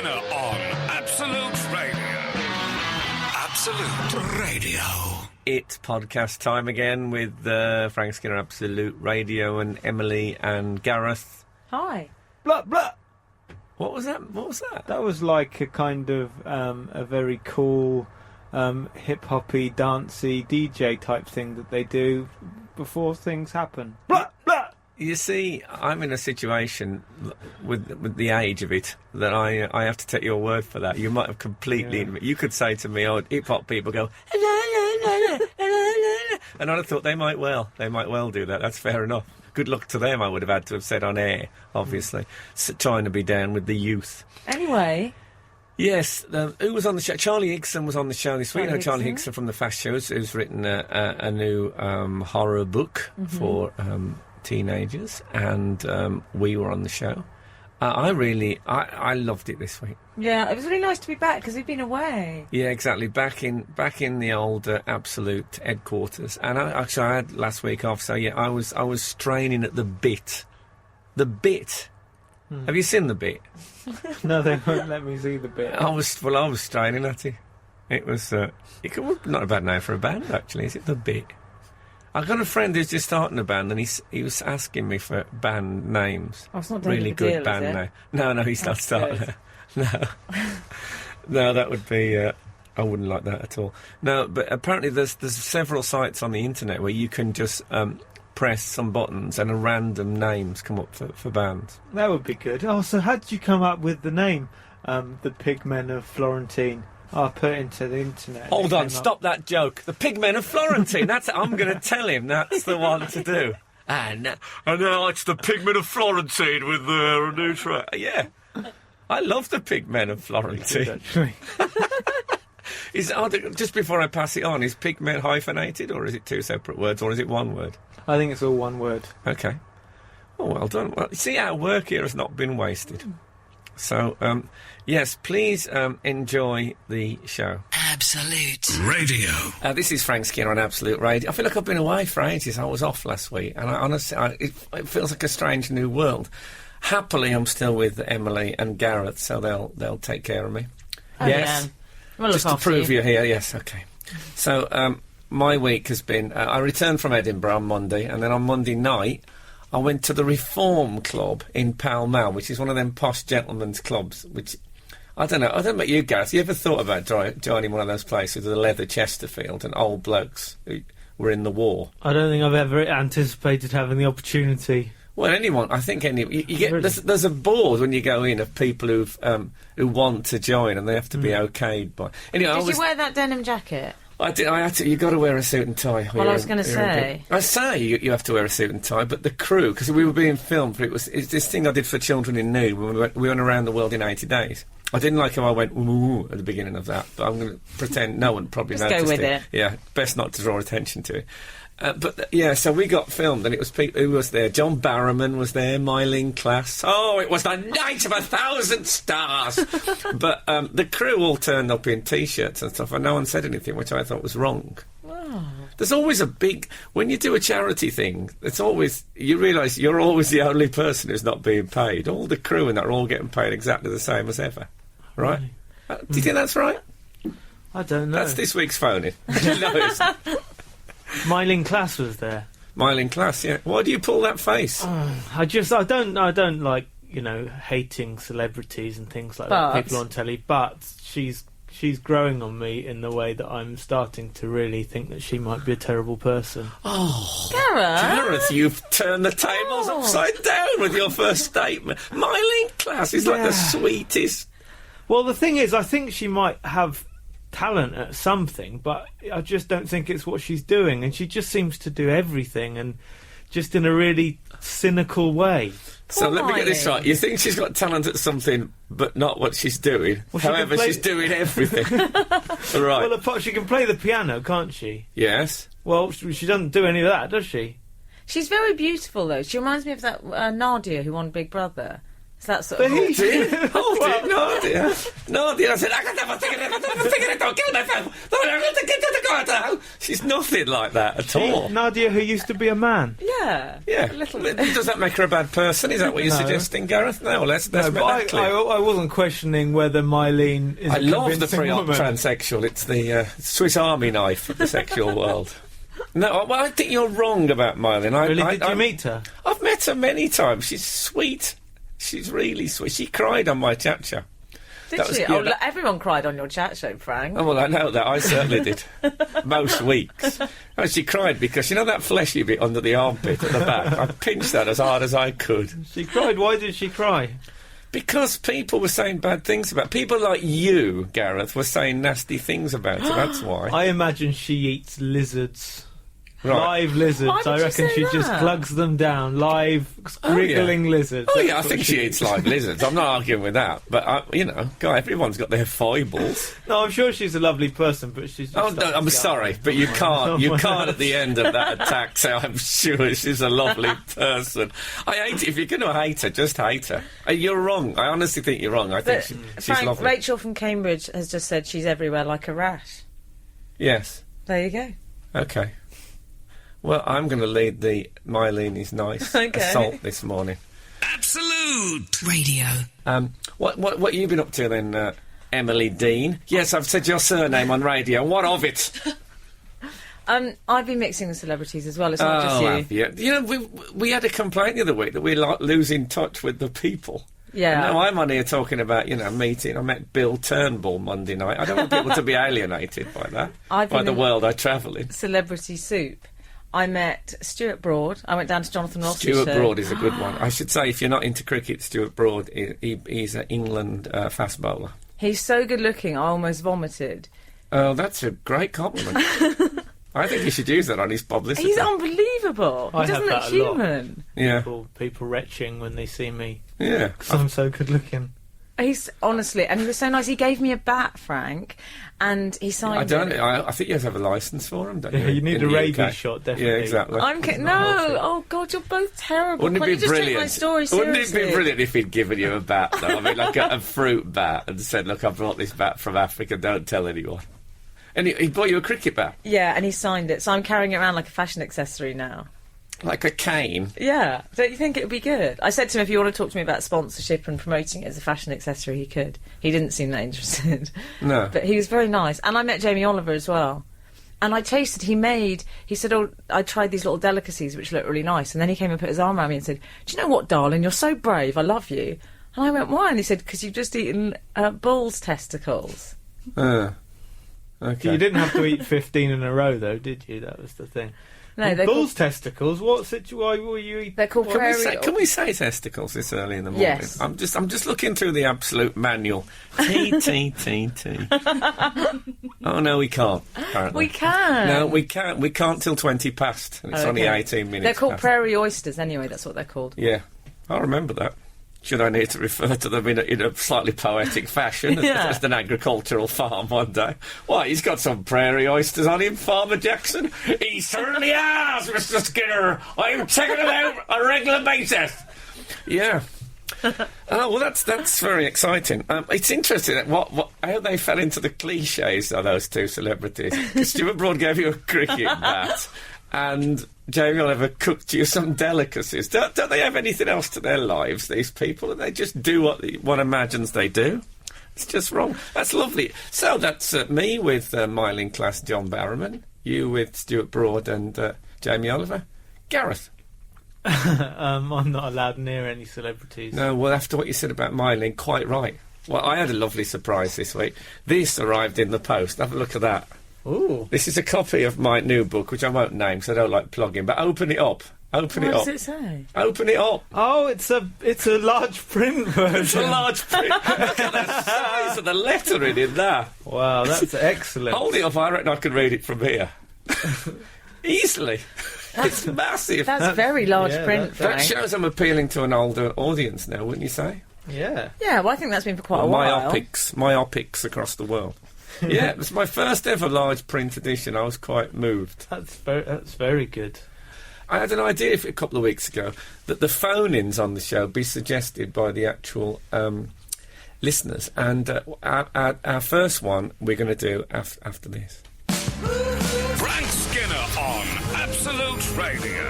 Skinner on Absolute Radio. Absolute Radio. It's podcast time again with Frank Skinner, Absolute Radio, and Emily and Gareth. Hi. Blah, blah. What was that? That was like a kind of a very cool hip-hoppy, dancey DJ type thing that they do before things happen. Blah, blah. You see, I'm in a situation with the age of it that I have to take your word for that. You might have completely... Yeah. You could say to me, oh, hip-hop people go... and I thought they might well do that. That's fair enough. Good luck to them, I would have had to have said on air, obviously. Trying to be down with the youth. Anyway... Yes, who was on the show? Charlie Higson was on the show this week. You know Charlie Higson from the Fast Shows, who's written a new horror book for... teenagers, and we were on the show. I loved it this week. Yeah, it was really nice to be back because we've been away. Yeah, exactly. Back in the old Absolute headquarters, and I had last week off. So yeah, I was straining at the bit. The bit. Have you seen the bit? No, they won't let me see the bit. I was straining at it. It was not a bad name for a band, actually. Is it the bit? I've got a friend who's just starting a band, and he was asking me for band names. Oh, it's not really good deal, band name. No, he's not starting it. No, that would be... I wouldn't like that at all. No, but apparently there's several sites on the internet where you can just press some buttons and a random names come up for bands. That would be good. Oh, so how did you come up with the name, the Pigmen of Florentine? I'll put it into the internet. Hold on, stop that joke. The Pigmen of Florentine. I'm going to tell him that's the one to do. And now it's the Pigmen of Florentine with the new track. Yeah. I love the Pigmen of Florentine. Just before I pass it on, is Pigmen hyphenated, or is it two separate words, or is it one word? I think it's all one word. Okay. Oh, well done. Well, see, our work here has not been wasted. So, yes, please enjoy the show. Absolute Radio. This is Frank Skinner on Absolute Radio. I feel like I've been away for ages. I was off last week, and it feels like a strange new world. Happily, I'm still with Emily and Gareth, so they'll take care of me. Oh, yes, yeah. We'll just to prove you're here. Yes, okay. So, my week has been... I returned from Edinburgh on Monday, and then on Monday night... I went to the Reform Club in Pall Mall, which is one of them posh gentlemen's clubs, which, I don't know about you guys, you ever thought about joining one of those places with a leather Chesterfield and old blokes who were in the war? I don't think I've ever anticipated having the opportunity. Well, you get really? There's a board when you go in of people who want to join, and they have to be okayed by... Anyway, Did you wear that denim jacket? I had to. You've got to wear a suit and tie. Well, I was going to say. I say you have to wear a suit and tie, but the crew, because we were being filmed, but it's this thing I did for Children in Need when we went around the world in 80 days. I didn't like how I went ooh at the beginning of that, but I'm going to pretend no one probably Just noticed go with it. Yeah, best not to draw attention to it. So we got filmed, and it was people who was there. John Barrowman was there, Myling Class. Oh, it was the night of 1,000 stars. But the crew all turned up in T-shirts and stuff, and no one said anything, which I thought was wrong. Oh. There's always when you do a charity thing, you realise you're always the only person who's not being paid. All the crew and that are all getting paid exactly the same as ever, right? Do you think that's right? I don't know. That's this week's phone-in. No, Myling Class was there. Myling Class, yeah. Why do you pull that face? I don't like, hating celebrities and things like that, people on telly, but she's growing on me in the way that I'm starting to really think that she might be a terrible person. Oh, Gareth, you've turned the tables upside down with your first statement. Myling Class is like the sweetest. Well, the thing is, I think she might have talent at something, but I just don't think it's what she's doing, and she just seems to do everything, and just in a really cynical way. So let me get this right. You think she's got talent at something, but not what she's doing. Well, however, she's doing everything. Right. Well, she can play the piano, can't she? Yes. Well, she doesn't do any of that, does she? she's very beautiful, though. She reminds me of that Nadia who won Big Brother. So that's sort But of... he did. Hold it, no, dear. No, dear. I said, I can never think of it, don't kill myself. She's nothing like that at all. Nadia, who used to be a man. Yeah. Yeah. A little Does that make her a bad person? Is that what you're No. suggesting, Gareth? No, let's No, make but that clear. I wasn't questioning whether Mylene is I a love the convincing pre-op woman. transsexual. It's the Swiss Army knife of the sexual world. No, well, I think you're wrong about Mylene. Really, did you meet her? I've met her many times. She's sweet. She's really sweet. She cried on my chat-show. Did That was- she? yeah, Oh, that- look, everyone cried on your chat show, Frank. Oh, well, I know that. I certainly did. Most weeks. Oh, she cried because, you know that fleshy bit under the armpit at the back? I pinched that as hard as I could. She cried. Why did she cry? Because people were saying bad things about... People like you, Gareth, were saying nasty things about her. That's why. I imagine she eats lizards. Right. Live lizards. Why would I you reckon say she just that? glugs them down. Live, wriggling lizards. Oh, That's yeah, I what think she eats live lizards. I'm not arguing with that. But, you know, God, everyone's got their foibles. No, I'm sure she's a lovely person, but she's just... Oh, no, I'm sorry, but you can't at the end of that attack say, I'm sure she's a lovely person. I hate it. If you're going to hate her, just hate her. You're wrong. I honestly think you're wrong. I think But, she's Frank, lovely. Rachel from Cambridge has just said she's everywhere like a rash. Yes. There you go. Okay. Well, I'm going to lead the Mylene is nice Okay. assault this morning. Absolute Radio. What have you been up to then, Emily Dean? Yes, I've said your surname on radio. What of it? I've been mixing with celebrities as well. It's not just you. have you? You know, we had a complaint the other week that we're like losing touch with the people. Yeah. And now I'm on here talking about, meeting. I met Bill Turnbull Monday night. I don't want people to be alienated by that, I've by been the in- world I travel in. Celebrity Soup. I met Stuart Broad. I went down to Jonathan Ross's Stuart show. Broad is a good one. I should say, if you're not into cricket, Stuart Broad, he's an England fast bowler. He's so good looking, I almost vomited. Oh, that's a great compliment. I think you should use that on his publicity. He's unbelievable. I He have doesn't look that a lot. human. Yeah. People retching when they see me. Yeah. Because I'm so good looking. He's honestly, and he was so nice. He gave me a bat, Frank, and he signed it. I think you have to have a licence for him, don't you? Yeah, you need in a the rabies UK? shot, definitely. Yeah, exactly. I'm kidding. No, oh God, you're both terrible. Wouldn't Can't it you be just brilliant? take my story Wouldn't seriously? it be brilliant if he'd given you a bat, though? I mean, like a fruit bat, and said, "Look, I brought this bat from Africa. Don't tell anyone." And he bought you a cricket bat, Yeah, and he signed it, so I'm carrying it around like a fashion accessory now. like a cane. Yeah, don't you think it would be good? I said to him, if you want to talk to me about sponsorship and promoting it as a fashion accessory, he could. He didn't seem that interested. No. But he was very nice. And I met Jamie Oliver as well. And I tasted, he said, oh, I tried these little delicacies which look really nice. And then he came and put his arm around me and said, do you know what, darling, you're so brave, I love you. And I went, why? And he said, because you've just eaten bull's testicles. Okay. You didn't have to eat 15 in a row, though, did you? That was the thing. No, they're Bull's testicles? Why were you eating? They're called Can we, prairie... say, can we say testicles this early in the morning? Yes. I'm just looking through the absolute manual. T. Oh no, we can't. Apparently. We can. No, we can't. We can't till 20 past, and it's only Okay. 18 minutes. They're called past. prairie oysters anyway, that's what they're called. Yeah, I remember that. Should I need to refer to them in a slightly poetic fashion Yeah. as an agricultural farm one day? Why, he's got some prairie oysters on him, Farmer Jackson. He certainly has, Mr. Skinner. I'm checking it out on a regular basis. Yeah. Oh, well, that's very exciting. It's interesting that how they fell into the cliches of those two celebrities. 'Cause Stuart Broad gave you a cricket bat, and Jamie Oliver cooked you some delicacies. Don't they have anything else to their lives, these people? And they just do what one imagines they do? It's just wrong. That's lovely. So that's me with Myling Class John Barrowman, you with Stuart Broad and Jamie Oliver. Gareth. I'm not allowed near any celebrities. No, well, after what you said about Myling, quite right. Well, I had a lovely surprise this week. This arrived in the post. Have a look at that. Ooh. This is a copy of my new book, which I won't name because I don't like plugging, but open it up. Open What it does up. it say? Open it up. Oh, it's a large print It's a version. large print. Look at the size of the lettering in there. Wow, that's excellent. Hold it up, I reckon I could read it from here. Easily. It's massive. That's very large yeah, print, that- That Frank. shows I'm appealing to an older audience now, wouldn't you say? Yeah. Yeah, well, I think that's been for quite a while. Myopics across the world. Yeah, it was my first ever large print edition. I was quite moved. That's very good. I had an idea a couple of weeks ago that the phone-ins on the show be suggested by the actual listeners, and our first one we're going to do after this. Frank Skinner on Absolute Radio.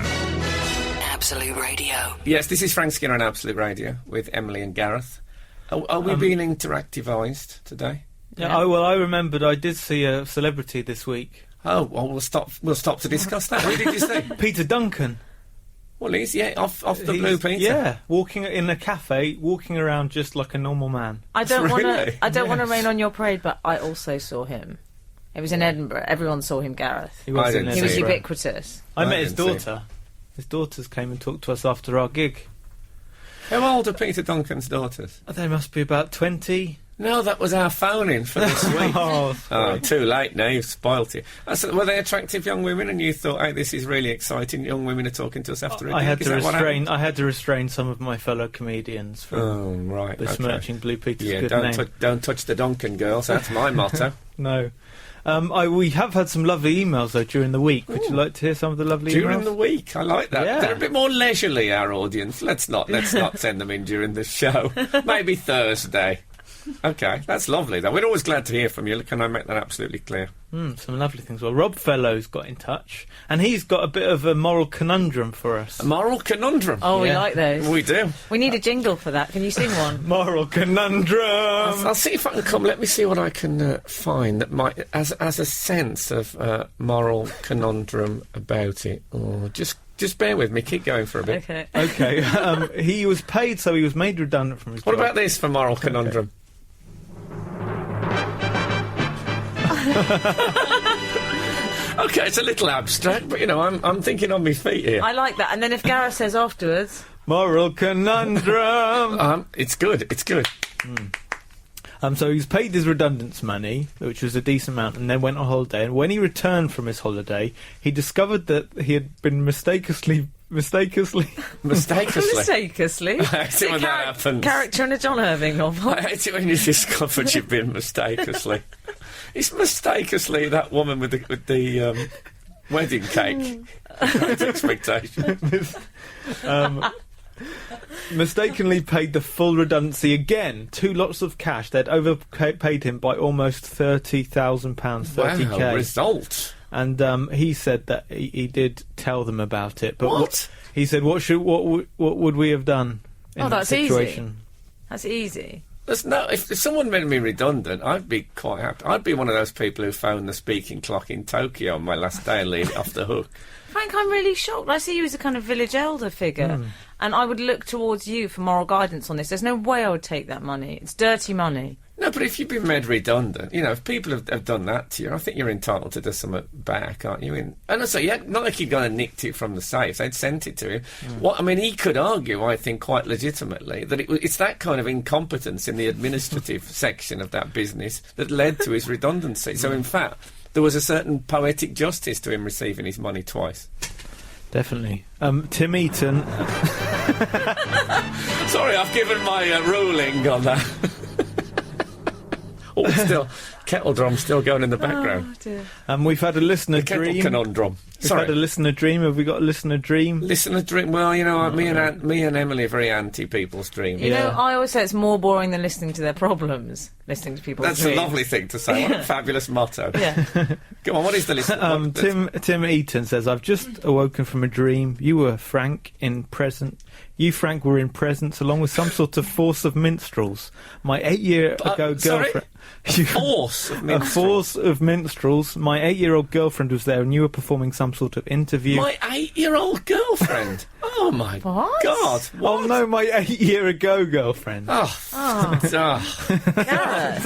Absolute Radio. Yes, this is Frank Skinner on Absolute Radio with Emily and Gareth. Are we being interactivised today? Yeah. Oh, well, I remembered I did see a celebrity this week. Oh, well, we'll stop to discuss that. Who did you see? Peter Duncan. Well, he's off the Blue Peter. Yeah, walking in a cafe, walking around just like a normal man. I don't want to rain on your parade, but I also saw him. It was in Edinburgh. Everyone saw him, Gareth. He was ubiquitous. I met his daughter. His daughters came and talked to us after our gig. How old are Peter Duncan's daughters? They must be about 20. No, that was our phone-in for this week. Oh, too late now, you've spoilt it. Were they attractive young women and you thought, hey, this is really exciting, young women are talking to us after a gig? I had to restrain some of my fellow comedians from besmirching Blue Peter's good name. Don't touch the Duncan girls, that's my motto. No. We have had some lovely emails, though, during the week. Would you like to hear some of the lovely emails? During the week? I like that. Yeah. They're a bit more leisurely, our audience. Let's not send them in during the show. Maybe Thursday. OK, that's lovely, though. We're always glad to hear from you. Can I make that absolutely clear? Some lovely things. Well, Rob Fellows got in touch, and he's got a bit of a moral conundrum for us. A moral conundrum? Oh, we like those. We do. We need a jingle for that. Can you sing one? Moral conundrum! I'll see if I can come. Let me see what I can find that might, as a sense of moral conundrum about it. Oh, just bear with me. Keep going for a bit. OK. He was paid, so he was made redundant from his job. What about this for moral conundrum? OK, it's a little abstract, but, I'm thinking on my feet here. I like that. And then if Gareth says afterwards... Moral conundrum! It's good. So he's paid his redundance money, which was a decent amount, and then went on holiday. And when he returned from his holiday, he discovered that he had been mistakenly. I hate it when that happens. Character in a John Irving novel. I hate it when you discovered you've been mistakenly. It's mistakenly that woman with the wedding cake. Great expectation. Mistakenly paid the full redundancy again. 2 lots of cash. They'd overpaid him by almost £30,000, 30k. Wow, result. And he said that he did tell them about it. But what? He said, what would we have done in that situation? Easy. That's easy. If someone made me redundant, I'd be quite happy. I'd be one of those people who phoned the speaking clock in Tokyo on my last day and leave it off the hook. Frank, I'm really shocked. I see you as a kind of village elder figure, and I would look towards you for moral guidance on this. There's no way I would take that money. It's dirty money. No, but if you've been made redundant, if people have done that to you, I think you're entitled to do something back, aren't you? And also, not like you'd gone and nicked it from the safe. They'd sent it to him. He could argue, I think, quite legitimately, that it's that kind of incompetence in the administrative section of that business that led to his redundancy. So, in fact, there was a certain poetic justice to him receiving his money twice. Definitely. Tim Eaton... Sorry, I've given my ruling on that. Kettle drum still going in the background. Oh, dear. We've had a listener dream. Kettle conundrum. We've had a listener dream. Have we got a listener dream? Listener dream? Well, me and Emily are very anti people's dreams. I always say it's more boring than listening to their problems. Listening to people's dreams. That's a lovely thing to say. What a fabulous motto. Yeah. Come on, what is the listener? Tim Eaton says, I've just awoken from a dream. You, Frank, were in presence along with some sort of force of minstrels. My 8-year-ago girlfriend... A force of minstrels. My 8-year-old girlfriend was there and you were performing some sort of interview. My 8-year-old girlfriend? Oh, my God. What? Oh, no, my 8-year-ago girlfriend. Gareth.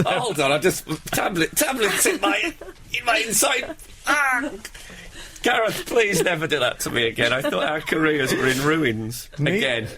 Hold on, I just... Tablets in my inside... Gareth, please never do that to me again. I thought our careers were in ruins. Again.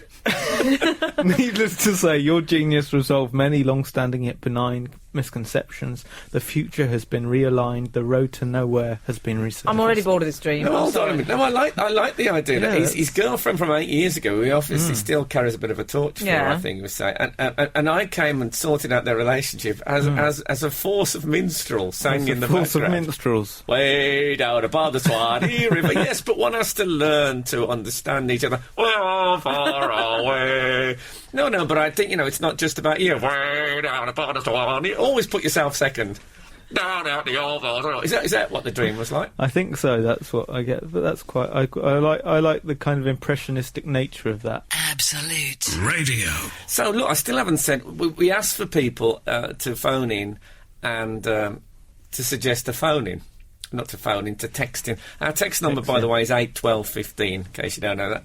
Needless to say, your genius resolved many long-standing yet benign misconceptions. The future has been realigned. The road to nowhere has been resurfaced. I'm already bored of this dream. No, hold on a minute. No, I like the idea that his girlfriend from 8 years ago, who obviously still carries a bit of a torch for her, I think you would say. And I came and sorted out their relationship as a force of minstrels sang in the background. Force of minstrels. Way down above the Swanee River. Yes, but one has to learn to understand each other. Well, far away. No, but I think, it's not just about you. Way down above the Swanee. Always put yourself second. Down out the oval. Is that what the dream was like? I think so. That's what I get. But that's quite. I like the kind of impressionistic nature of that. Absolute Radio. So look, I still haven't said. We asked for people to phone in and to suggest a phone in. Not to phone in, to text in. Our text number, by the way, is 81215, in case you don't know that.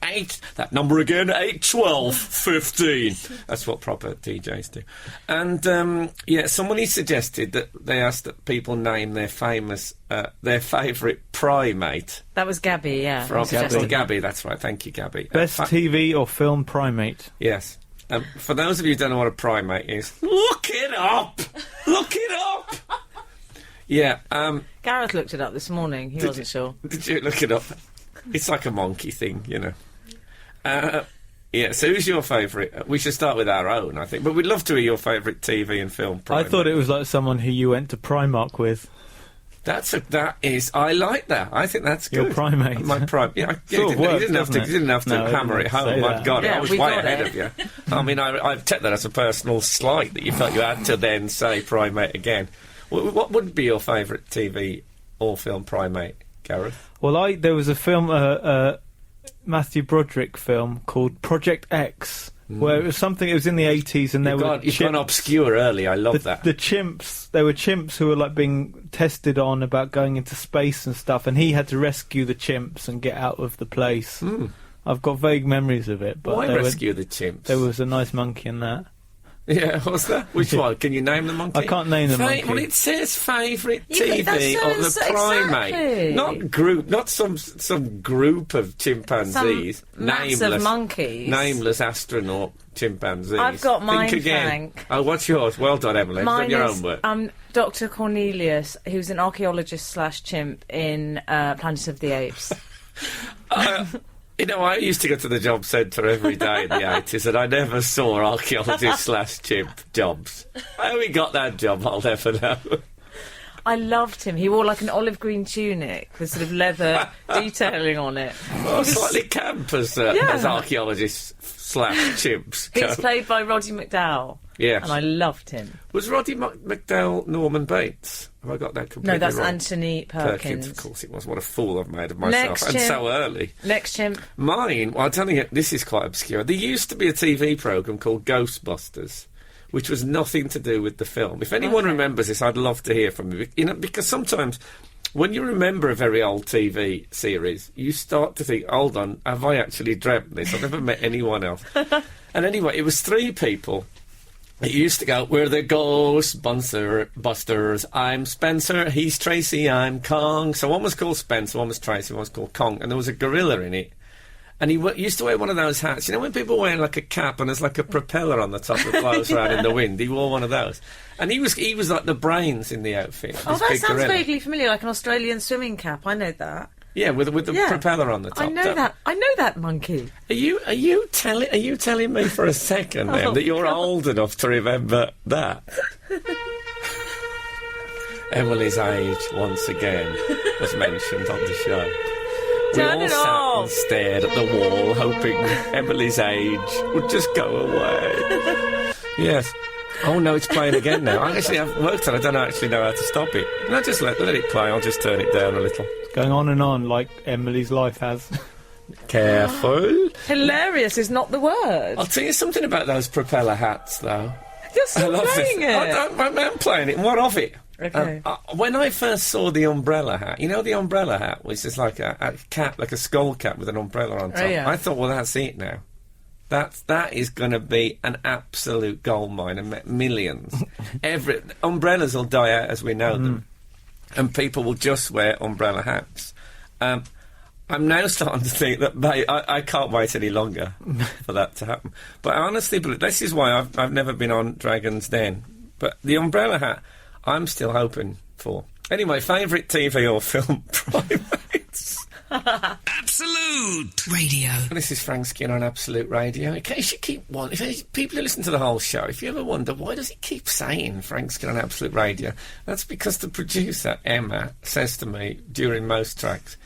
That number again, 81215. That's what proper DJs do. And, somebody suggested that they asked that people name their favourite primate. That was Gabby, yeah. Gabby, that's right. Thank you, Gabby. Best TV or film primate? Yes. For those of you who don't know what a primate is, look it up! Look it up! Yeah. Gareth looked it up this morning. He wasn't sure. Did you look it up? It's like a monkey thing, so who's your favourite? We should start with our own, I think. But we'd love to hear your favourite TV and film primate. I thought it was like someone who you went to Primark with. I like that. I think that's good. Your primate. My primate. Yeah, he didn't have to hammer it home. I've got it. I was way ahead of you. I mean, I take that as a personal slight that you felt you had to then say primate again. What would be your favourite TV or film primate, Gareth? Well, there was a film, Matthew Broderick film called Project X, where it was something. It was in the 80s, and you've gone obscure early. I love that. The chimps. There were chimps who were like being tested on about going into space and stuff, and he had to rescue the chimps and get out of the place. I've got vague memories of it. But why rescue the chimps? There was a nice monkey in that. Yeah, what's that? Which one? Can you name the monkey? I can't name the monkey. Well, it says favourite TV or the primate. Exactly. Not group, not some group of chimpanzees. Massive monkeys. Nameless astronaut chimpanzees. I've got mine, Think again. Frank. Oh, what's yours? Well done, Emily. Mine You've done your own work. Dr. Cornelius, who's an archaeologist / chimp in Planet of the Apes. I used to go to the job centre every day in the 80s, and I never saw archaeologist / chimp jobs. How he got that job, I'll never know. I loved him. He wore like an olive green tunic with sort of leather detailing on it. Well, slightly camp as archaeologists / chimps. He's played by Roddy McDowall. Yes. And I loved him. Was Roddy McDowall Norman Bates? Have I got that completely wrong? No, that's wrong? Anthony Perkins. Of course it was. What a fool I've made of myself. So early. Next chimp. Mine, well, I'll tell you, this is quite obscure. There used to be a TV programme called Ghostbusters, which was nothing to do with the film. If anyone remembers this, I'd love to hear from you. Because sometimes when you remember a very old TV series, you start to think, hold on, have I actually dreamt this? I've never met anyone else. And anyway, it was 3 people. It used to go, we're the Ghostbusters. I'm Spencer, he's Tracy, I'm Kong. So one was called Spencer, one was Tracy, one was called Kong. And there was a gorilla in it. And he used to wear one of those hats. You know when people wear like a cap and there's like a propeller on the top that blows around in the wind? He wore one of those. And he was like the brains in the outfit. Oh, that sounds vaguely familiar, like an Australian swimming cap. I know that. Yeah, with the propeller on the top. I know that. I know that monkey. Are you telling me for a second then that you're old enough to remember that? Emily's age once again was mentioned on the show. Turn it off. And stared at the wall, hoping Emily's age would just go away. Yes. Oh no, it's playing again now. I've worked on it. I don't actually know how to stop it. No, just let it play. I'll just turn it down a little. It's going on and on like Emily's life has. Careful. Hilarious is not the word. I'll tell you something about those propeller hats, though. You're still playing it. I'm playing it. What of it? Okay. When I first saw the umbrella hat, you know the umbrella hat, which is like a cap, like a skull cap with an umbrella on top. Oh, yeah. I thought, well, that's it now. That is going to be an absolute goldmine and millions. Umbrellas will die out as we know them, and people will just wear umbrella hats. I'm now starting to think that I can't wait any longer for that to happen. But honestly, this is why I've never been on Dragon's Den, But the umbrella hat, I'm still hoping for. Anyway, favourite TV or film primates? Absolute Radio. This is Frank Skinner on Absolute Radio. In case you keep wondering, if people who listen to the whole show, if you ever wonder why does he keep saying Frank Skinner on Absolute Radio, that's because the producer, Emma, says to me during most tracks,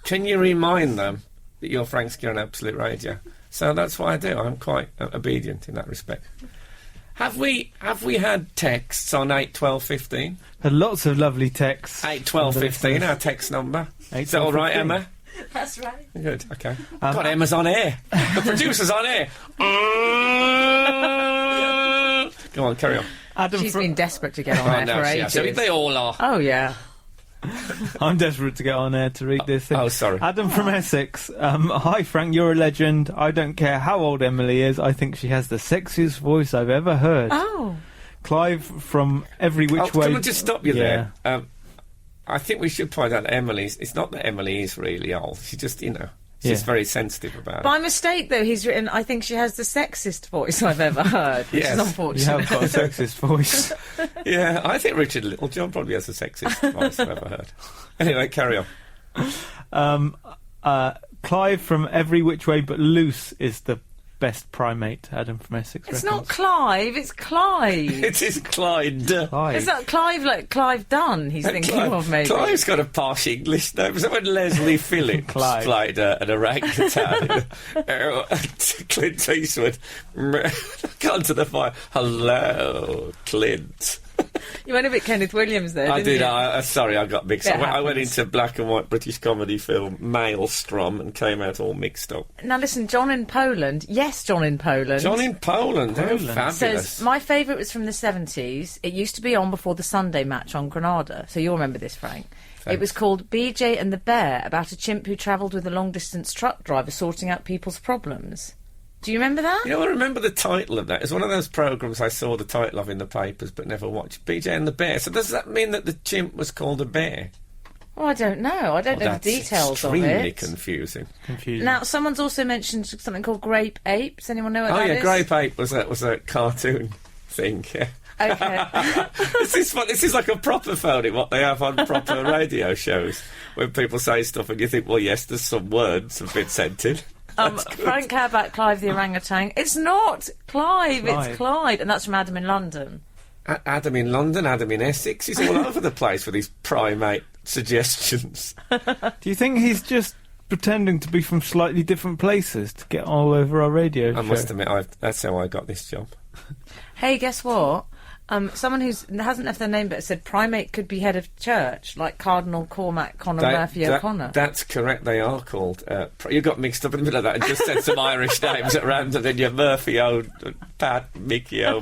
can you remind them that you're Frank Skinner on Absolute Radio? So that's what I do. I'm quite obedient in that respect. Have we had texts on 8, 12, 15? Had lots of lovely texts. 8, 12, 15, our text number. Is that all right, Emma? That's right. Good, okay. God, Emma's on air. The producer's on air. Go on, carry on. She's been desperate to get on air for ages. So they all are. Oh, yeah. I'm desperate to get on air to read this thing. Oh, sorry. Adam from Essex. Hi, Frank, you're a legend. I don't care how old Emily is. I think she has the sexiest voice I've ever heard. Oh. Clive from Every Which Way... Can I just stop you there? I think we should point out that it's not that Emily is really old. She just, she's very sensitive about it. By mistake, though, he's written, I think she has the sexiest voice I've ever heard, which is unfortunate. You have got a sexist voice. Yeah, I think Richard Littlejohn probably has the sexiest voice I've ever heard. Anyway, carry on. Clive from Every Which Way But Loose is the best primate, Adam from Essex. It's reckons. not Clive, it's Clyde. It is Clyde. Clive. It's not Clive like Clive Dunn he's thinking of, maybe. Clive's got a posh English name. Was that when Leslie Phillips played an orangutan? Clint Eastwood. Gone to the fire. Hello, Clint. You went a bit Kenneth Williams there, I didn't did. you? Sorry, I got mixed up. I went into black and white British comedy film Maelstrom and came out all mixed up. Now listen, John in Poland. Yes, John in Poland. John in Poland. Oh, fabulous. Says, my favourite was from the 70s. It used to be on before the Sunday match on Granada. So you'll remember this, Frank. Thanks. It was called BJ and the Bear, about a chimp who travelled with a long-distance truck driver sorting out people's problems. Do you remember that? I remember the title of that. It's one of those programmes I saw the title of in the papers but never watched. BJ and the Bear. So does that mean that the chimp was called a bear? Oh, I don't know. I don't know the details of it. Extremely confusing. Now, someone's also mentioned something called Grape Ape. Does anyone know what that is? Grape Ape was a cartoon thing, yeah. Okay. This is fun. This is like a proper phony, what they have on proper radio shows, when people say stuff and you think, well, yes, there's some words have been sent in. Frank, how about Clive the orangutan? It's not Clive, it's Clyde, and that's from Adam in London. Adam in London, Adam in Essex. He's all over the place with his primate suggestions. Do you think he's just pretending to be from slightly different places to get all over our radio show? I must admit, that's how I got this job. Hey, guess what? Someone who hasn't left their name but said primate could be head of church, like Cardinal Cormac Conor Murphy O'Connor. That's correct, they are called. You got mixed up in the middle of that and just said some Irish names at random, then you're Murphy O, Pat, Mickey O.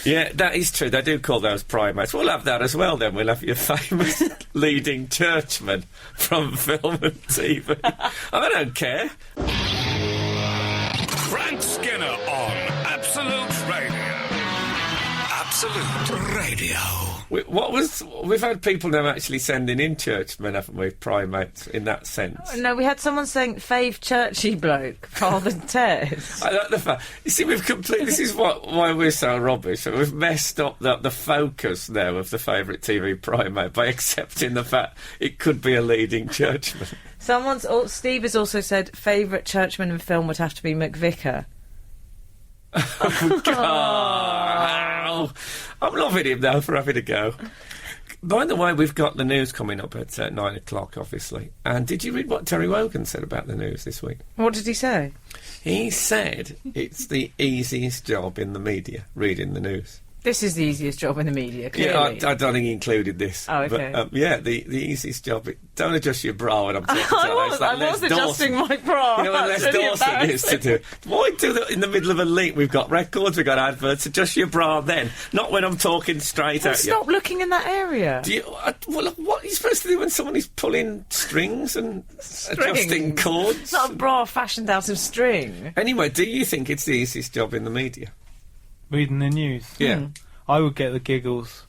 Yeah, that is true, they do call those primates. We'll have that as well then, we'll have your famous leading churchman from film and TV. I don't care. Frank Skinner on Absolute Radio. Absolute Radio. We've had people now actually sending in churchmen, haven't we, primates, in that sense? No, we had someone saying fave churchy bloke, Father Ted. I like the fact. You see, this is why we're so rubbish. We've messed up the focus now of the favourite TV primate by accepting the fact it could be a leading churchman. Steve has also said favourite churchman in film would have to be McVicar. Oh, God. I'm loving him now for having a go. By the way, we've got the news coming up at 9 o'clock, obviously. And did you read what Terry Wogan said about the news this week? What did he say? He said it's the easiest job in the media, reading the news. This is the easiest job in the media, clearly. Yeah, I don't think he included this. Oh, okay. But, the easiest job. Don't adjust your bra when I'm talking to you. I was adjusting my bra. You know what Les Dawson used to do? Why do that in the middle of a link? We've got records, we've got adverts. Adjust your bra then. Not when I'm talking straight at you. Stop looking in that area. What are you supposed to do when someone is pulling strings and adjusting cords? It's not a bra fashioned out of string. Anyway, do you think it's the easiest job in the media? Reading the news? Yeah. I would get the giggles.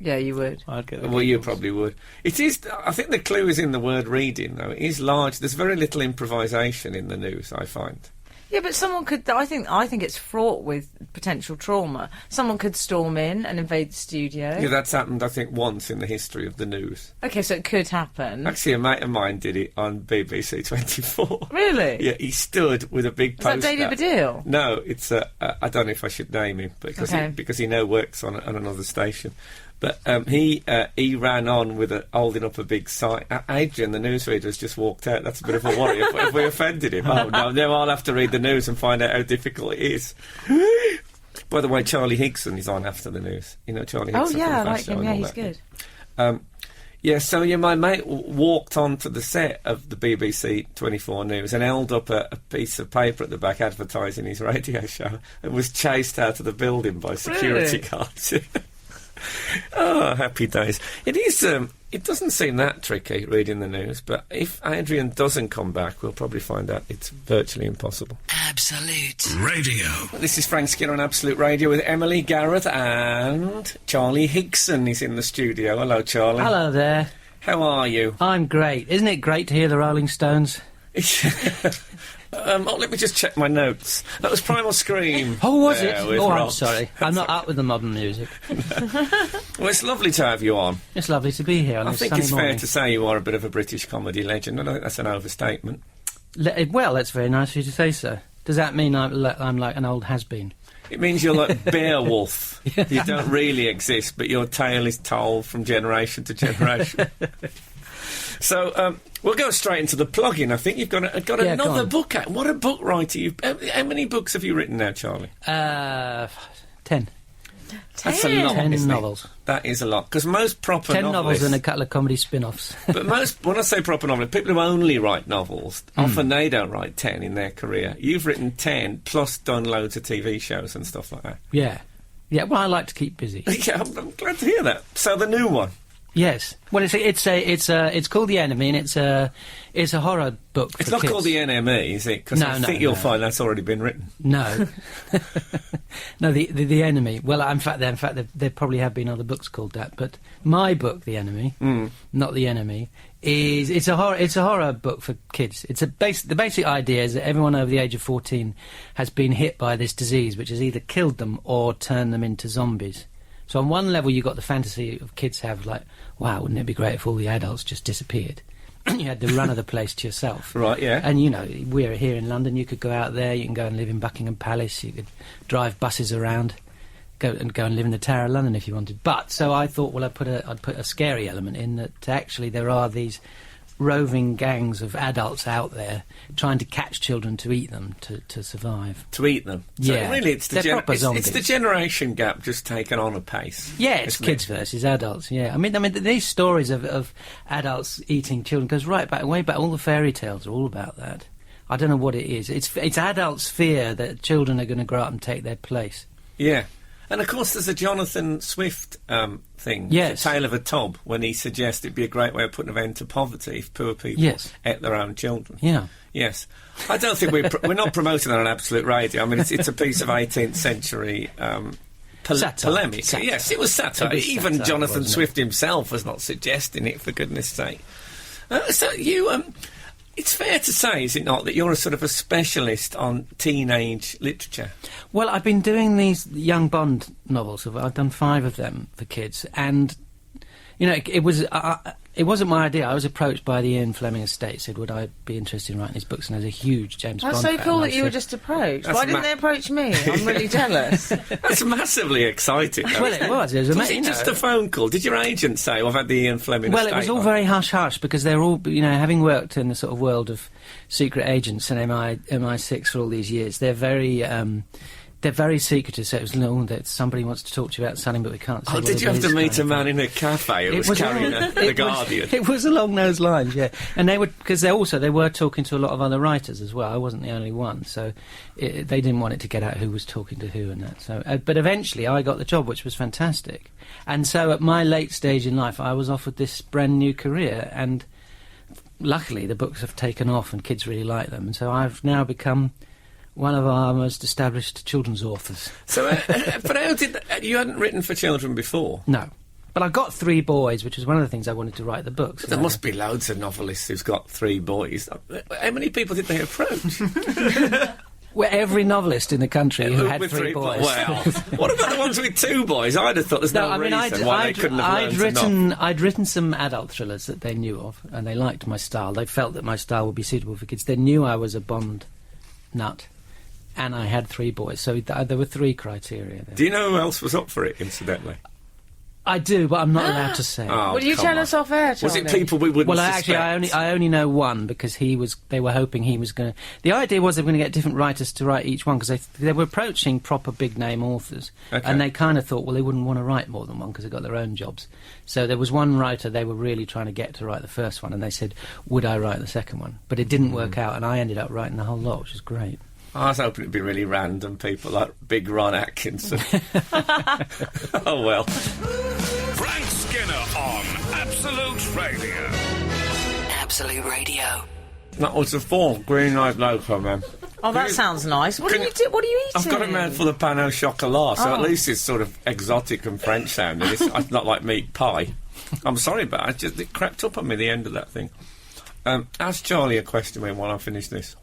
Yeah, you would. I'd get the Well, you giggles. probably would. It is. I think the clue is in the word reading, though. It is large. There's very little improvisation in the news, I find. Yeah, but someone could. I think it's fraught with potential trauma. Someone could storm in and invade the studio. Yeah, that's happened, I think, once in the history of the news. Okay, so it could happen. Actually, a mate of mine did it on BBC 24. Really? Yeah, he stood with a big poster. Is that David Baddiel? No, it's I don't know if I should name him, because he now works on another station. But he ran on with holding up a big sign. Adrian, the newsreader, has just walked out. That's a bit of a worry if we offended him. Oh, no, now I'll have to read the news and find out how difficult it is. By the way, Charlie Higson is on after the news. You know Charlie Higson? Oh, yeah, I like him. Yeah, he's good. My mate walked onto the set of the BBC 24 News and held up a piece of paper at the back advertising his radio show and was chased out of the building by security guards. Oh, happy days. It is. It doesn't seem that tricky reading the news, but if Adrian doesn't come back, we'll probably find out it's virtually impossible. Absolute Radio. This is Frank Skinner on Absolute Radio with Emily, Gareth and Charlie Higson is in the studio. Hello, Charlie. Hello there. How are you? I'm great. Isn't it great to hear the Rolling Stones? Let me just check my notes. That was Primal Scream. Oh, was it? Oh, I'm Rox. sorry. I'm not up with the modern music. Well, it's lovely to have you on. It's lovely to be here on I this think sunny it's morning. fair to say you are a bit of a British comedy legend. I don't think that's an overstatement. Well, that's very nice of you to say so. Does that mean I'm like an old has-been? It means you're like Beowulf. You don't really exist, but your tale is told from generation to generation. So, we'll go straight into the plug-in. I think you've got another book out. What a book writer how many books have you written now, Charlie? 10. That's a lot. 10 novels. That is a lot. Because most proper 10 novelists... novels and a couple of comedy spin-offs. But when I say proper novelists, people who only write novels, often they don't write 10 in their career. You've written 10, plus done loads of TV shows and stuff like that. Yeah. Yeah, well, I like to keep busy. Yeah, I'm glad to hear that. So the new one. Yes. Well, it's called The Enemy, and it's a horror book for It's not kids. called The NME, is it? Because I think you'll find that's already been written. No. No, the Enemy. Well, in fact, there probably have been other books called that, but my book, The Enemy, not The Enemy, it's a horror book for kids. The basic idea is that everyone over the age of 14 has been hit by this disease, which has either killed them or turned them into zombies. So on one level, you got the fantasy of kids have, like, wow, wouldn't it be great if all the adults just disappeared? You had the run of the place to yourself. Right, yeah. And, you know, we're here in London, you could go out there, you can go and live in Buckingham Palace, you could drive buses around, go and live in the Tower of London if you wanted. But, so I thought, well, I'd put a scary element in that actually there are these roving gangs of adults out there trying to catch children to eat them, to survive. To eat them? So Yeah. really, it's the, They're proper zombies. it's the generation gap just taken on a pace. Yeah, it's kids versus adults. Yeah, I mean, these stories of adults eating children goes way back. All the fairy tales are all about that. I don't know what it is. It's adults' fear that children are going to grow up and take their place. Yeah. And of course, there's a Jonathan Swift thing, Yes. The Tale of a Tob, when he suggests it'd be a great way of putting an end to poverty if poor people ate their own children. Yeah. Yes. I don't think we're not promoting that on Absolute Radio. I mean, it's a piece of 18th century polemic. Satire. Yes, it was satire. Even satire, Jonathan wasn't it? Swift himself was not suggesting it, for goodness sake. So you... It's fair to say, is it not, that you're a sort of a specialist on teenage literature? Well, I've been doing these young Bond novels. I've done 5 of them for kids, and you know, it wasn't my idea. I was approached by the Ian Fleming estate, said, would I be interested in writing these books? And there's a huge James Bond That's so fan, cool and I that you were said- just approached. That's Why didn't they approach me? I'm really jealous. That's massively exciting. Well, it was. It was Was amazing. it just a phone call? Did your agent say, I've had the Ian Fleming Well, it estate was all on? very hush-hush, because they're all, you know, having worked in the sort of world of secret agents and MI6 for all these years, they're very secretive. So it was, no, that somebody wants to talk to you about something, but we can't say Oh, what did it you have is, to kind meet a of man thing. in a cafe who was carrying The Guardian? It was along those lines, yeah. And they would, because they were talking to a lot of other writers as well. I wasn't the only one, so they didn't want it to get out who was talking to who and that. So, but eventually I got the job, which was fantastic. And so at my late stage in life, I was offered this brand new career, and luckily the books have taken off and kids really like them. And so I've now become one of our most established children's authors. So, but how did you hadn't written for children before? No. But I got 3 boys, which was one of the things I wanted to write the books. There must be loads of novelists who's got 3 boys. How many people did they approach? Well, every novelist in the country who had with three boys. Well, what about the ones with 2 boys? I'd have thought there's no reason why they couldn't have learned enough. I'd written some adult thrillers that they knew of, and they liked my style. They felt that my style would be suitable for kids. They knew I was a Bond nut, and I had 3 boys, so there were 3 criteria there. Do you know who else was up for it, incidentally? I do, but I'm not allowed to say. Oh, Will you tell us off air, Charlie? Was it people we wouldn't suspect? Actually, I only know one because they were hoping he was going to... The idea was they were going to get different writers to write each one because they were approaching proper big-name authors. Okay. And they kind of thought, well, they wouldn't want to write more than one because they've got their own jobs. So there was one writer they were really trying to get to write the first one, and they said, would I write the second one? But it didn't work out, and I ended up writing the whole lot, which was great. I was hoping it'd be really random people like Big Ron Atkinson. Oh, well. Frank Skinner on Absolute Radio. Absolute Radio. That was the 4 Green Light Loco, man. Oh, that sounds nice. What are you eating? I've got a mouthful of pain au chocolat, so at least it's sort of exotic and French sounding. It's not like meat pie. I'm sorry, but it crept up on me, the end of that thing. Ask Charlie a question while I finish this.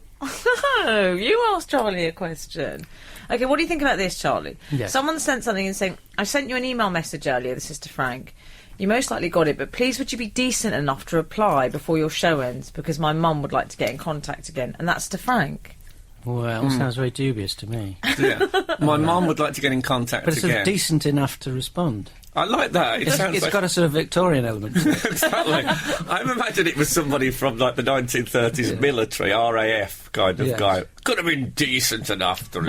No, you asked Charlie a question. Okay, what do you think about this, Charlie? Yes. Someone sent something and saying, I sent you an email message earlier, this is to Frank. You most likely got it, but please would you be decent enough to reply before your show ends, because my mum would like to get in contact again. And that's to Frank. Well, sounds very dubious to me. Yeah. My mum would like to get in contact But it's again. sort of decent enough to respond. I like that. It's got a sort of Victorian element to it. Exactly. I imagine it was somebody from like the 1930s military, RAF kind of guy. Could have been decent enough to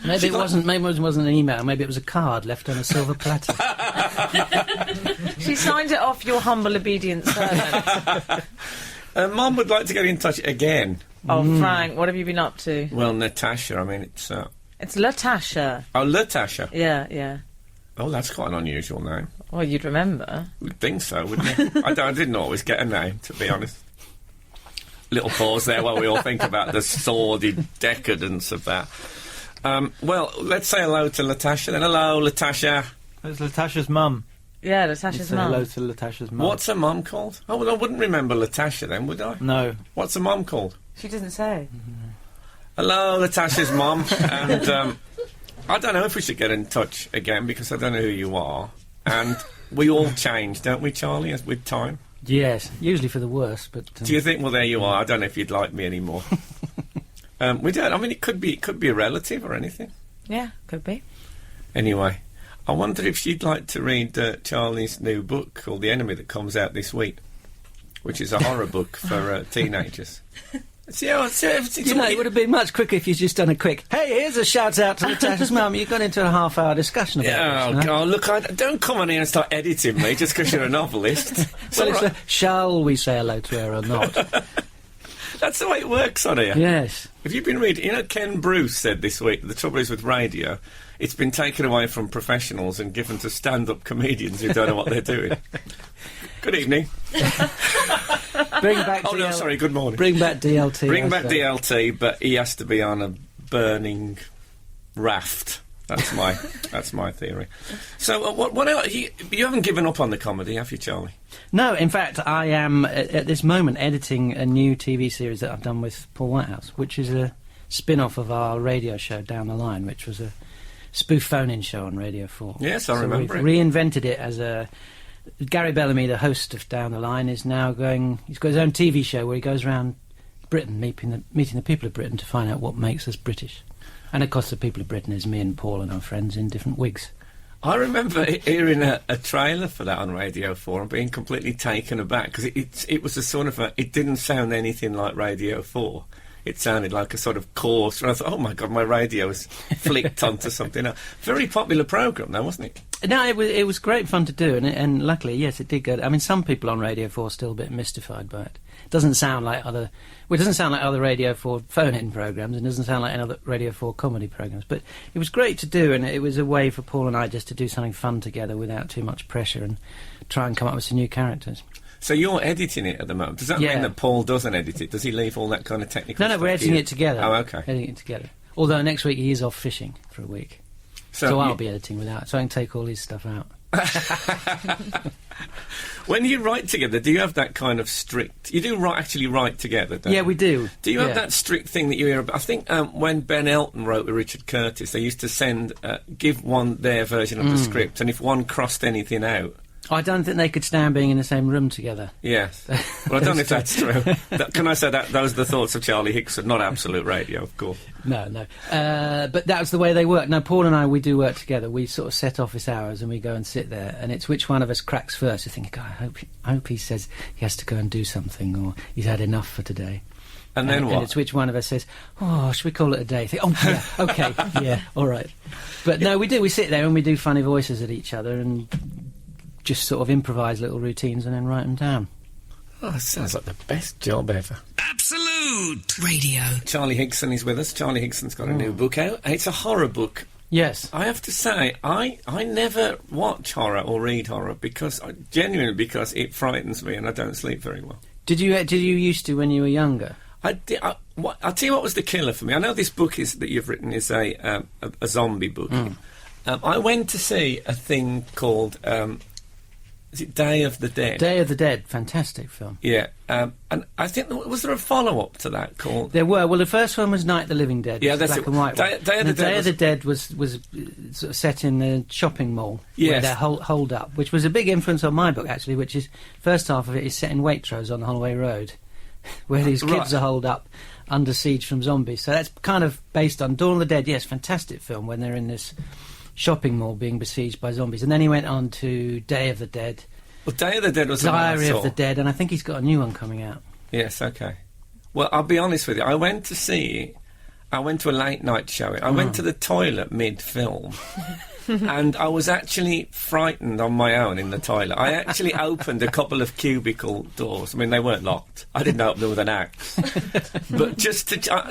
Maybe it wasn't an email, maybe it was a card left on a silver platter. She signed it off, your humble obedient servant. Mum would like to get in touch again. Oh, Frank, what have you been up to? Well, Natasha, I mean, it's... It's Latasha. Oh, Latasha. Yeah. Oh, that's quite an unusual name. Well, you'd remember. You'd think so, wouldn't you? I didn't always get a name, to be honest. Little pause there while we all think about the sordid decadence of that. Well, let's say hello to Latasha then. Hello, Latasha. It's Latasha's mum. Yeah, Latasha's Say mum. hello to Latasha's mum. What's her mum called? Oh, well, I wouldn't remember Latasha then, would I? No. What's her mum called? She doesn't say. Hello, Latasha's mum. And I don't know if we should get in touch again because I don't know who you are. And we all change, don't we, Charlie, as with time? Yes, usually for the worse, but... Do you think, well, there you are, I don't know if you'd like me anymore. We don't, I mean, it could be a relative or anything. Yeah, could be. Anyway, I wonder if she'd like to read Charlie's new book called The Enemy that comes out this week, which is a horror book for teenagers. it would have been much quicker if you'd just done a quick, hey, here's a shout-out to Natasha's mum. You got into a half-hour discussion about this. God, look, don't come on here and start editing me just because you're a novelist. Well, shall we say hello to her or not? That's the way it works on here. Yes. Have you been reading... You know, Ken Bruce said this week, the trouble is with radio, it's been taken away from professionals and given to stand-up comedians who don't know what they're doing. Good evening. Bring back Oh, no, sorry, good morning. Bring back DLT. Bring back DLT, but he has to be on a burning raft. That's my theory. So, what else? You haven't given up on the comedy, have you, Charlie? No, in fact, I am, at this moment, editing a new TV series that I've done with Paul Whitehouse, which is a spin-off of our radio show Down the Line, which was a spoof phone-in show on Radio 4. Yes, I remember it. We've reinvented it as a... Gary Bellamy, the host of Down the Line, is now going... He's got his own TV show where he goes around Britain, meeting the people of Britain to find out what makes us British. And, of course, the people of Britain is me and Paul and our friends in different wigs. I remember hearing a trailer for that on Radio 4 and being completely taken aback, because it was a sort of a... It didn't sound anything like Radio 4. It sounded like a sort of course, and I thought, oh my God, my radio was flicked onto something else. Very popular programme, though, wasn't it? No, it was great fun to do, and luckily, yes, it did go... I mean, some people on Radio 4 are still a bit mystified by it. It doesn't sound like other Radio 4 phone-in programmes, and doesn't sound like any other Radio 4 comedy programmes, but it was great to do, and it was a way for Paul and I just to do something fun together without too much pressure and try and come up with some new characters. So you're editing it at the moment. Does that mean that Paul doesn't edit it? Does he leave all that kind of technical stuff? No, we're editing it together. Oh, okay. Editing it together. Although next week he is off fishing for a week. So I'll be editing without, so I can take all his stuff out. When you write together, do you have that kind of strict... You do actually write together, don't you? Yeah, we do. Do you have that strict thing that you hear about? I think when Ben Elton wrote with Richard Curtis, they used to give one their version of the script, and if one crossed anything out... I don't think they could stand being in the same room together. Yes. Well, I don't know if that's true. Can I say that those are the thoughts of Charlie Higson, not Absolute Radio, of course. No. But that's the way they work. Now, Paul and I, we do work together. We sort of set office hours and we go and sit there, and it's which one of us cracks first. You think, God, I hope he says he has to go and do something, or he's had enough for today. And then what? And it's which one of us says, oh, should we call it a day? Think, oh, yeah, OK, yeah, all right. But no, we do. We sit there and we do funny voices at each other and... just sort of improvise little routines and then write them down. Oh, that sounds like the best job ever. Absolute Radio. Charlie Higson is with us. Charlie Higson's got a new book out. It's a horror book. Yes. I have to say, I never watch horror or read horror because it frightens me and I don't sleep very well. Did you used to when you were younger? I'll tell you what was the killer for me. I know this book that you've written is a zombie book. I went to see a thing called... is it Day of the Dead? Day of the Dead, fantastic film. Yeah, and I think was there a follow-up to that called? There were. Well, the first one was Night of the Living Dead. Yeah, that's black and white. Day of the Dead was sort of set in the shopping mall. Yes, where they're holed up, which was a big influence on my book actually. Which is first half of it is set in Waitrose on Holloway Road, where these kids are holed up under siege from zombies. So that's kind of based on Dawn of the Dead. Yes, fantastic film when they're in this shopping mall being besieged by zombies. And then he went on to Day of the Dead. Well, Day of the Dead was Diary of the Dead, and I think he's got a new one coming out. Yes, okay. Well, I'll be honest with you. I went to a late night showing. I went to the toilet mid-film. And I was actually frightened on my own in the toilet. I actually opened a couple of cubicle doors. I mean, they weren't locked. I didn't open them with an axe. But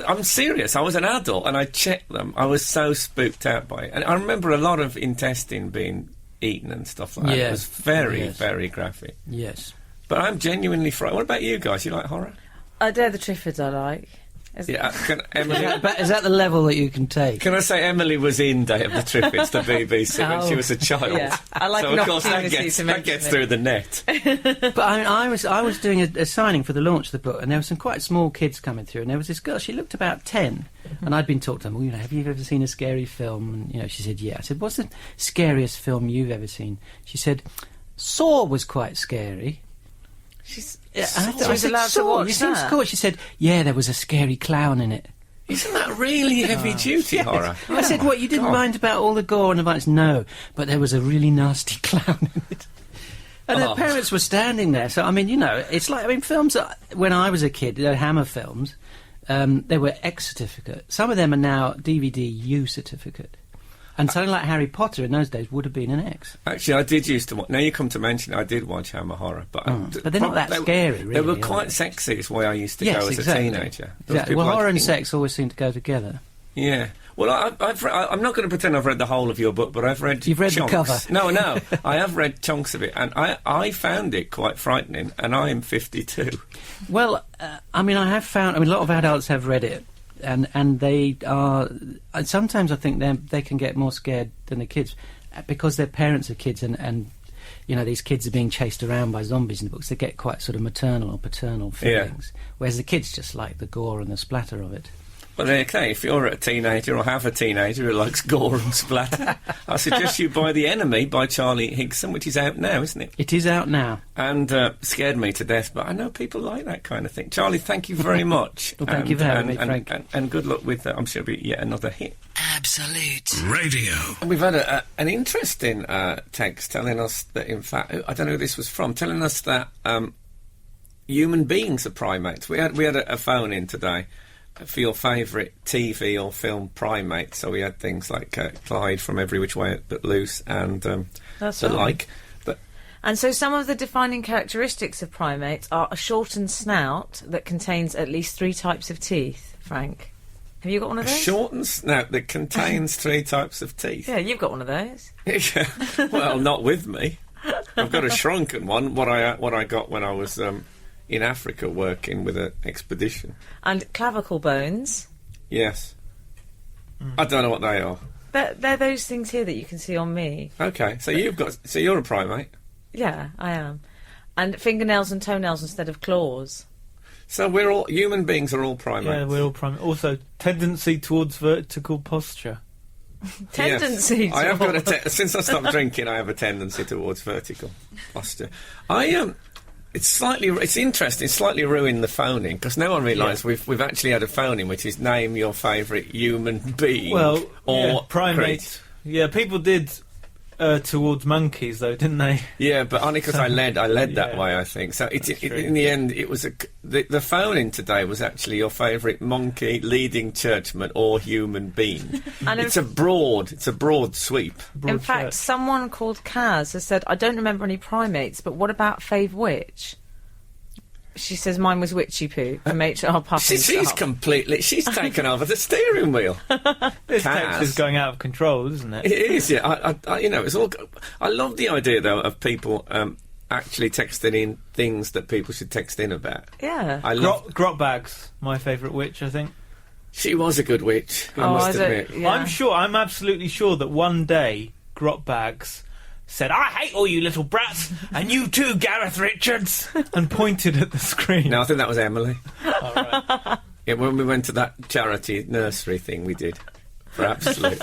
I'm serious. I was an adult and I checked them. I was so spooked out by it. And I remember a lot of intestine being eaten and stuff like that. It was very, very graphic. Yes. But I'm genuinely frightened. What about you guys? You like horror? Dare the Triffids I like. Emily, is that the level that you can take? Can I say Emily was in Day of the Triffids, the BBC, when she was a child? Yeah, I like so of course that gets through the net. But I was doing a signing for the launch of the book, and there were some quite small kids coming through, and there was this girl. She looked about 10, and I'd been talking to them. Well, have you ever seen a scary film? And she said, yeah. I said, what's the scariest film you've ever seen? She said, Saw was quite scary. She's allowed to watch that. Cool. She said, yeah, there was a scary clown in it. Isn't that really heavy-duty horror? I said, what, you didn't mind about all the gore and the violence? No, but there was a really nasty clown in it. And her parents were standing there. So, I mean, it's like, films, when I was a kid, Hammer films, they were X certificate. Some of them are now DVD U certificate. And something like Harry Potter in those days would have been an X. Actually, I did used to watch... Now you come to mention it, I did watch Hammer Horror, but... but they're not that scary, really. They were quite sexy, is why I used to go as a teenager. Exactly. Well, horror and sex always seem to go together. Yeah. Well, I'm not going to pretend I've read the whole of your book, but I've read You've read chunks. The cover? No. I have read chunks of it, and I found it quite frightening, and I am 52. Well, I mean, a lot of adults have read it. And they are... Sometimes I think they can get more scared than the kids because their parents are kids and these kids are being chased around by zombies in the books. They get quite sort of maternal or paternal feelings, whereas the kids just like the gore and the splatter of it. Well, okay, if you're a teenager or have a teenager who likes gore and splatter, I suggest you buy The Enemy by Charlie Higson, which is out now, isn't it? It is out now. And scared me to death, but I know people like that kind of thing. Charlie, thank you very much. Well, thank you for having me, Frank. And good luck with, I'm sure it'll be yet another hit. Absolute Radio. We've had an interesting text telling us that, in fact, I don't know who this was from, telling us that human beings are primates. We had a phone in today for your favourite TV or film primate. So we had things like Clyde from Every Which Way But Loose and That's the right. like. And so some of the defining characteristics of primates are a shortened snout that contains at least 3 types of teeth. Frank, have you got one of A those? shortened snout that contains 3 types of teeth. Yeah, you've got one of those. Well, not with me. I've got a shrunken one. What I got when I was in Africa working with an expedition. And clavicle bones. Yes. I don't know what they are. They're those things here that you can see on me. Okay, so you're a primate. Yeah, I am. And fingernails and toenails instead of claws. So human beings are all primates. Yeah, we're all primates. Also, tendency towards vertical posture. Tendency. Yes. I have got since I stopped drinking, I have a tendency towards vertical posture. It's interesting. It's slightly ruined the phoning because now I realise we've actually had a phoning, which is name your favourite human being. Well, or primate. Yeah, people did towards monkeys though, didn't they? Yeah, but only because I led that way. I think so. In the end, it was the phoning today was actually your favourite monkey, leading churchman, or human being. And it's a broad sweep. In fact, someone called Kaz has said, I don't remember any primates, but what about Fave Witch? She says mine was Witchy Poo from HR Puffin. She's taken over the steering wheel. This text is going out of control, isn't it? It is, yeah. It's all. I love the idea though of people actually texting in things that people should text in about. Yeah. I love Grot Bags, my favourite witch, I think. She was a good witch. I must admit. Yeah. I'm absolutely sure that one day Grot Bags said, I hate all you little brats, and you too, Gareth Richards, and pointed at the screen. No, I think that was Emily. Oh, right. Yeah, when we went to that charity nursery thing we did for Absolute.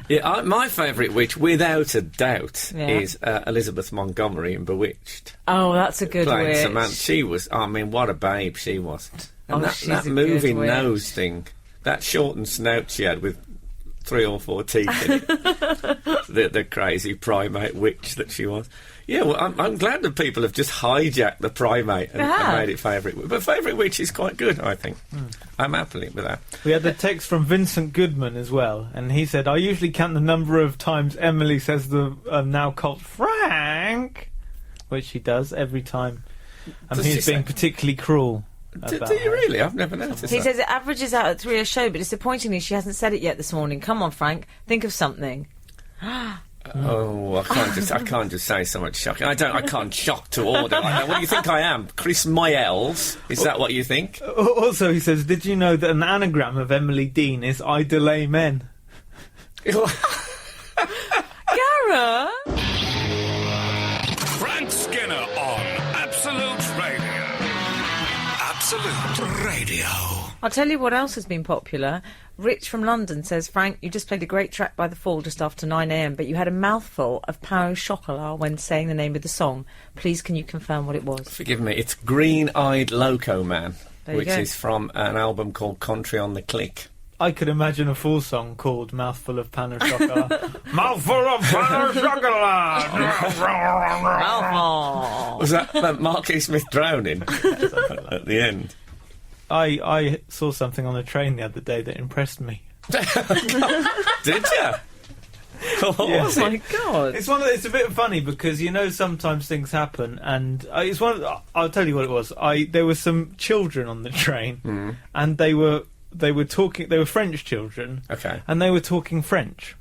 Yeah, my favourite witch, without a doubt, is Elizabeth Montgomery in Bewitched. Oh, that's a good Playing witch. Samantha. She was, what a babe she was. And she's that a moving good nose thing, that shortened snout she had with 3 or 4 teeth in it. the crazy primate witch that she was. Yeah, well, I'm glad that people have just hijacked the primate and made it favourite. But favourite witch is quite good, I think. I'm happy with that. We had the text from Vincent Goodman as well, and he said, I usually count the number of times Emily says the now called Frank, which she does every time. And he's being particularly cruel. Do you really? I've never noticed He that. says it averages out at 3 a show, but disappointingly she hasn't said it yet this morning. Come on, Frank, think of something. Oh, I can't just say so much shocking. I can't shock to order like that. What do you think I am? Chris Moyles? Is that what you think? Also, he says, did you know that an anagram of Emily Dean is I delay men? Gareth! Frank Skinner on Absolute Radio. Absolute Radio. I'll tell you what else has been popular. Rich from London says, Frank, you just played a great track by The Fall just after 9 a.m, but you had a mouthful of pain au chocolat when saying the name of the song. Please, can you confirm what it was? Forgive me, it's Green-Eyed Loco Man, which go. is from an album called Country on the Click. I could imagine a full song called Mouthful of Pan au Chocolat. Mouthful of Pan au Chocolat! Was that Marquis Smith drowning at the end? I saw something on the train the other day that impressed me. Did you? What Yeah. was Oh it? my God. It's a bit funny because sometimes things happen, and I'll tell you what it was. There were some children on the train, and they were talking. They were French children, Okay. and they were talking French.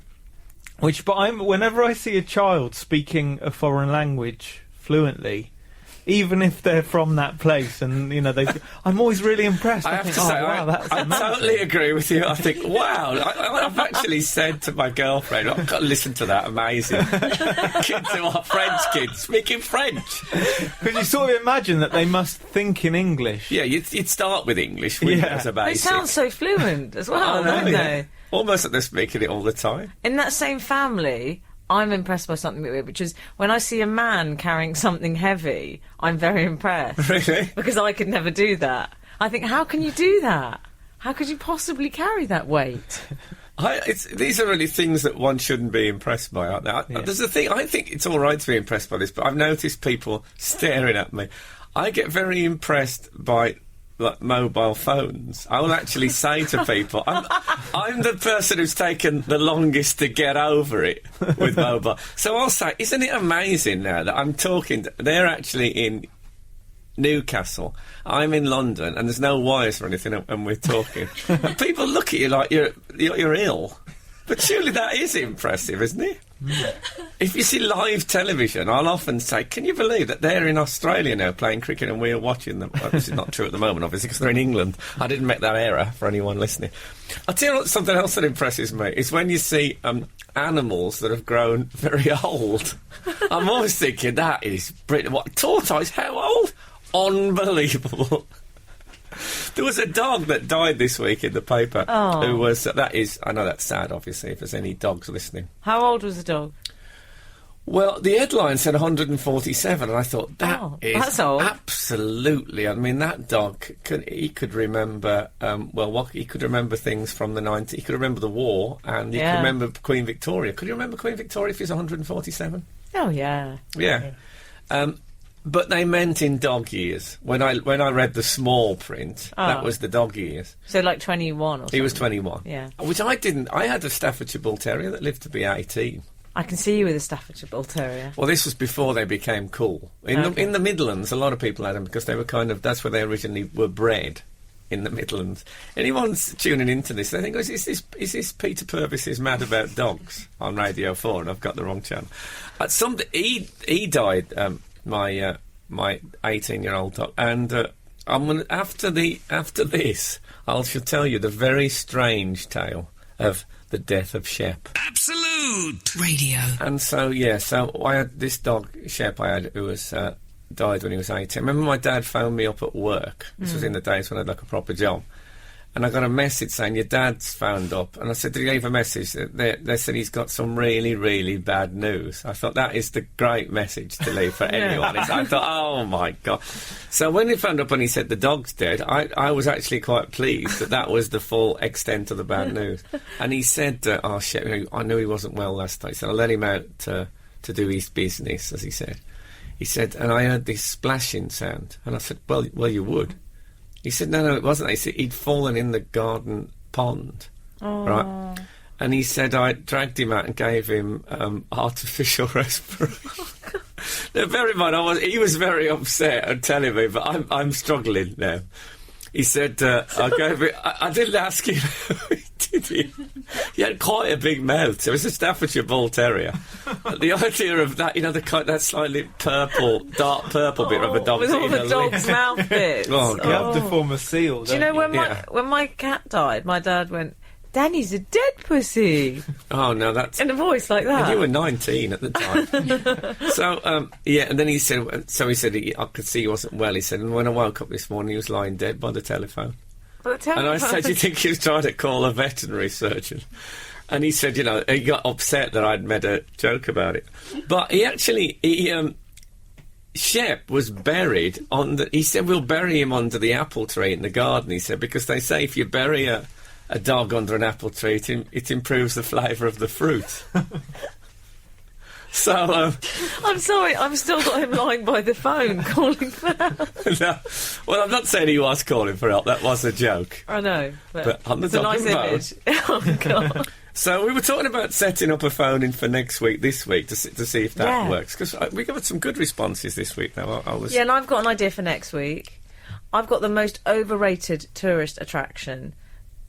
Whenever I see a child speaking a foreign language fluently, even if they're from that place, and I'm always really impressed. I have think, to say, wow, that's I amazing. totally agree with you. I think, wow, I've actually said to my girlfriend, I've got to listen to that amazing kids who are French kids speaking French. Because you sort of imagine that they must think in English. Yeah, you'd start with English, wouldn't you, as a They basic. sound so fluent as well, don't they? Almost like they're speaking it all the time. In that same family, I'm impressed by something weird, which is when I see a man carrying something heavy, I'm very impressed. Really? Because I could never do that. I think, how can you do that? How could you possibly carry that weight? These are really things that one shouldn't be impressed by, aren't they? There's a thing, I think it's all right to be impressed by this, but I've noticed people staring at me. I get very impressed by mobile phones. I will actually say to people, I'm the person who's taken the longest to get over it with mobile. So I'll say, isn't it amazing now that I'm talking, they're actually in Newcastle, I'm in London, and there's no wires or anything, and we're talking. And people look at you like you're ill. But surely that is impressive, isn't it? If you see live television, I'll often say, can you believe that they're in Australia now playing cricket and we're watching them? Well, this is not true at the moment, obviously, because they're in England. I didn't make that error for anyone listening. I'll tell you what, something else that impresses me is when you see animals that have grown very old. I'm always thinking, that is brilliant. What, tortoise, how old? Unbelievable. There was a dog that died this week in the paper. Oh. Who was, I know that's sad, obviously, if there's any dogs listening. How old was the dog? Well, the headline said 147, and I thought, that's old. Absolutely. I mean, that dog, he could remember, he could remember things from the 90s. He could remember the war, and he could remember Queen Victoria. Could you remember Queen Victoria if he was 147? Oh, yeah. Yeah. But they meant in dog years. When I read the small print, that was the dog years. So like 21 or something? He was 21. Yeah. Which I didn't. I had a Staffordshire Bull Terrier that lived to be 18. I can see you with a Staffordshire Bull Terrier. Well, this was before they became cool. In the Midlands, a lot of people had them because they were that's where they originally were bred, in the Midlands. Anyone's tuning into this, they think, is this Peter Purvis's Mad About Dogs on Radio 4, and I've got the wrong channel. He died... my 18-year-old dog, and I'm gonna, after this, I shall tell you the very strange tale of the death of Shep. Absolute Radio. And so I had this dog Shep who was died when he was 18. I remember my dad phoned me up at work. This was in the days when I had like a proper job. And I got a message saying, your dad's phoned up. And I said, did he leave a message? They said he's got some really, really bad news. I thought, that is the great message to leave for anyone. I thought, oh, my God. So when he phoned up and he said the dog's dead, I was actually quite pleased that was the full extent of the bad news. And he said, oh, shit, I knew he wasn't well last night. He said, I let him out to do his business, as he said. He said, and I heard this splashing sound. And I said, well, you would. He said, no, it wasn't. He said he'd fallen in the garden pond, right? And he said I dragged him out and gave him artificial respiration. Now, bear in mind, he was very upset and telling me, but I'm struggling now. He said, I gave it... I didn't ask him, did he? He had quite a big mouth. It was a Staffordshire Bull Terrier. The idea of that, that slightly dark purple bit of a dog's... With all the dog's mouth bits. Oh, You have to form a seal, Do you know when my cat died, my dad went, Danny's a dead pussy. Oh, no, that's... In a voice like that. And you were 19 at the time. So, and then he said, I could see he wasn't well. He said, and when I woke up this morning, he was lying dead by the telephone. And I said, do you think he was trying to call a veterinary surgeon? And he said, he got upset that I'd made a joke about it. But Shep was buried he said, we'll bury him under the apple tree in the garden, he said, because they say if you bury a dog under an apple tree, it improves the flavour of the fruit. So, I'm sorry, I've still got him lying by the phone calling for help. No, well, I'm not saying he was calling for help, that was a joke. I know, but on the it's a nice image. Oh, God. So we were talking about setting up a phone in for this week, to see if that works, because we got some good responses this week now. Yeah, and I've got an idea for next week. I've got the most overrated tourist attraction,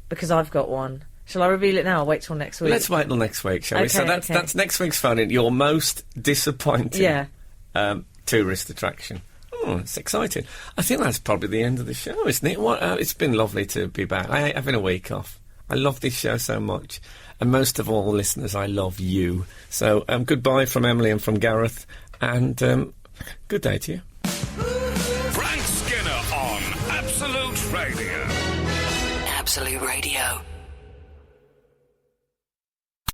because I've got one. Shall I reveal it now or wait till next week? Let's wait till next week, shall we? So that's next week's phone in. Your most disappointing tourist attraction. Oh, it's exciting. I think that's probably the end of the show, isn't it? It's been lovely to be back. I hate having a week off. I love this show so much. And most of all, listeners, I love you. So goodbye from Emily and from Gareth. And good day to you. Frank Skinner on Absolute Radio. Absolute Radio.